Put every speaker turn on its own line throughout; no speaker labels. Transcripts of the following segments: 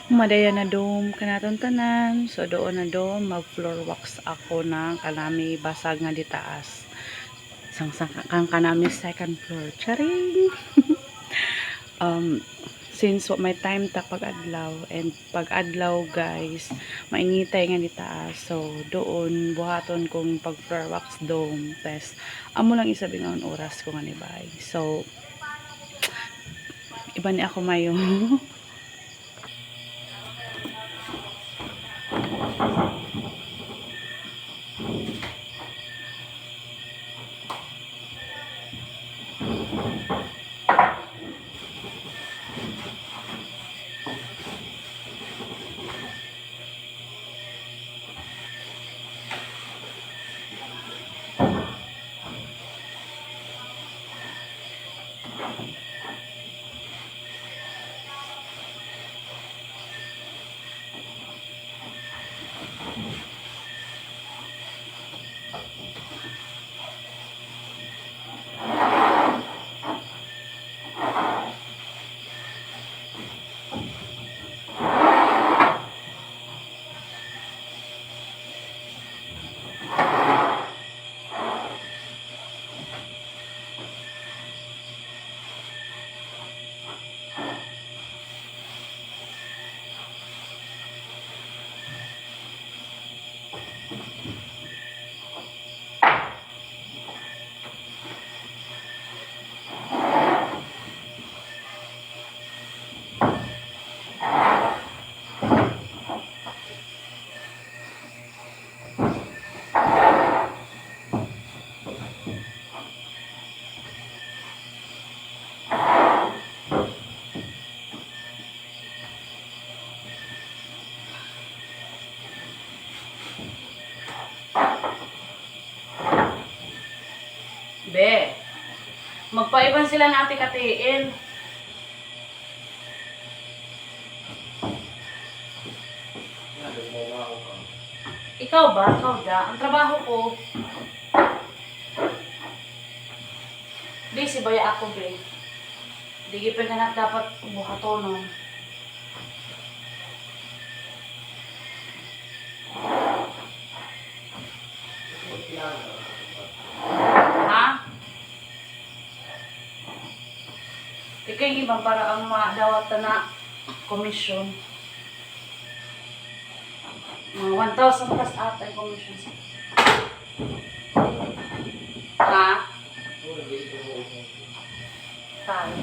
Madaya na dom kanaton tanan. So doon na dom mag floor wax ako ng kanami basag nga di taas. Sang kang kanami second floor. Charing. um since may time ta pag-adlaw and pag-adlaw guys maingitay nga di taas, so doon buhaton kong pag floor wax dome test amo lang isabi nga oras ko nga ni bay. So iba ni ako mayo. Be, magpaiban sila na ate katiin. Ikaw ba? Ikaw da? Ang trabaho ko. Busy ba ya ako, be? Di pa na dapat buhatonon. Ha? Ikay ibang para ang madawat na komisyon. Mga 1,000 plus ata yung commission. Ha? Tayo.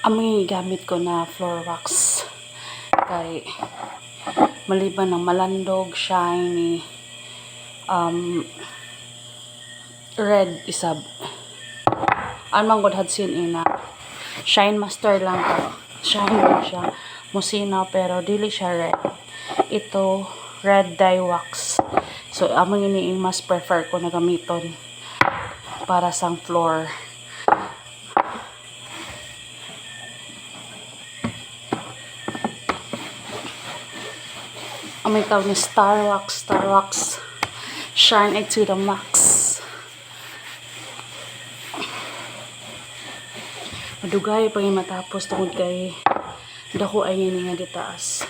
Ang mga gamit ko na floor wax kay maliban ng malandog, shiny, red isab. Anong god hadsin ina. Shine Master lang ko. Shine lang siya. Musina pero dili siya red. Ito red dye wax. So among ini mas prefer ko na gamiton para sang floor. Amay tawag ni Star Wax Shine it to the max. Madugay pa yung matapos tungod kay dako ay nga di taas.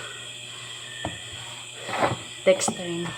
Text time.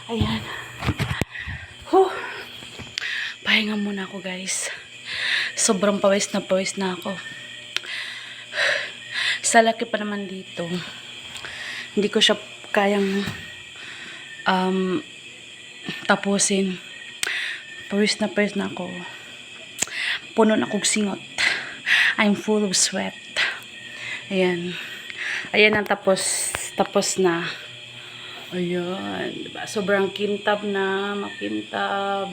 Ayan. Pahinga muna ako guys. Sobrang pawis na ako. Sa laki pa naman dito. Hindi ko siya kayang tapusin. Pawis na ako. Puno na akong singot. I'm full of sweat. Ayan. Ayan ang tapos na. Ayan. Diba? Sobrang kintab na. Makintab.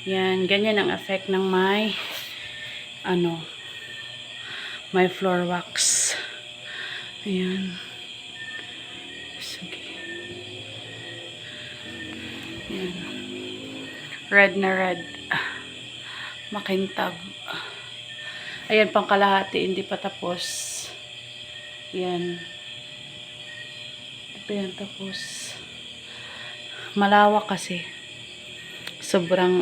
Yan. Ganyan ang effect ng my floor wax. Ayan. Sige. Ayan. Red na red. Makintab. Ayan, pang kalahati. Hindi pa tapos. Ayan. Ayan, tapos malawak kasi sobrang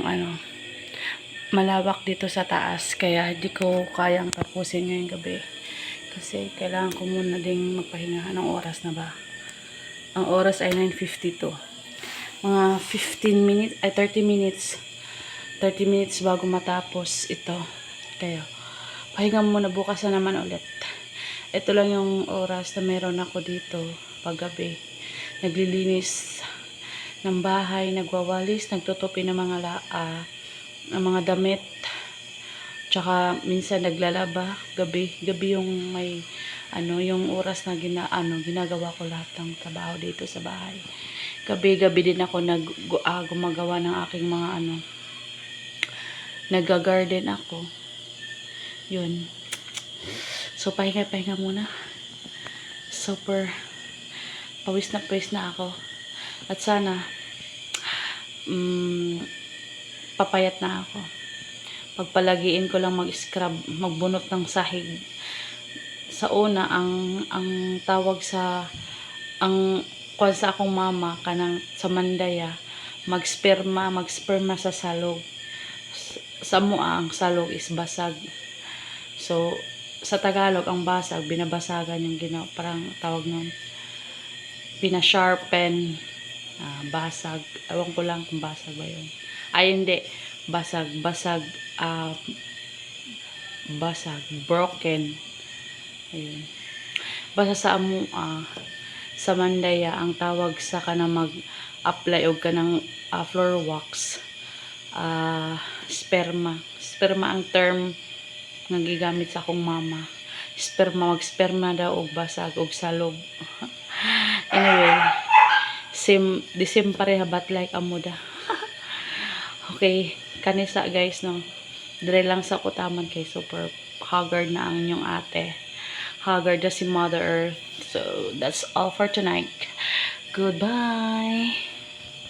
malawak dito sa taas kaya di ko kayang tapusin ngayong gabi kasi kailangan ko muna ding magpahinga ng oras na ba. Ang oras ay 9:52, mga 15 minutes ay 30 minutes bago matapos ito, kaya pahinga muna, bukas na naman ulit. Ito lang yung oras na meron ako dito paggabi. Naglilinis ng bahay, nagwawalis, nagtutupi ng mga damit. Tsaka minsan naglalaba gabi yung may yung oras na ginagawa ko lahat ng trabaho dito sa bahay. Gabi din ako gumagawa ng aking mga nagga-garden ako. Yun. So pahinga muna. Super pawis na ako. At sana papayat na ako. Pagpalagiin ko lang mag-scrub, magbunot ng sahig. Sa una ang tawag sa kuwan sa akong mama kanang sa Mandaya, magsperma sa salog. Sa mua ang salog is basag. So sa Tagalog ang basag binabasagan yung parang tawag ng pina-sharpen, basag. Ewan ko lang kung basag ba yun. Ay, hindi. Basag, broken. Ayun. Basta sa sa Mandaya, ang tawag sa kanang mag-apply o kanang floor wax, sperma. Sperma ang term nga gigamit sa akong mama. Mag-sperma daw og basag og salog. Anyway, the same pareha but like amuda. Okay, kanisa guys no. Dire lang sa kutaman kay super haggard na ang inyong ate. Haggard na si Mother Earth. So, that's all for tonight. Goodbye.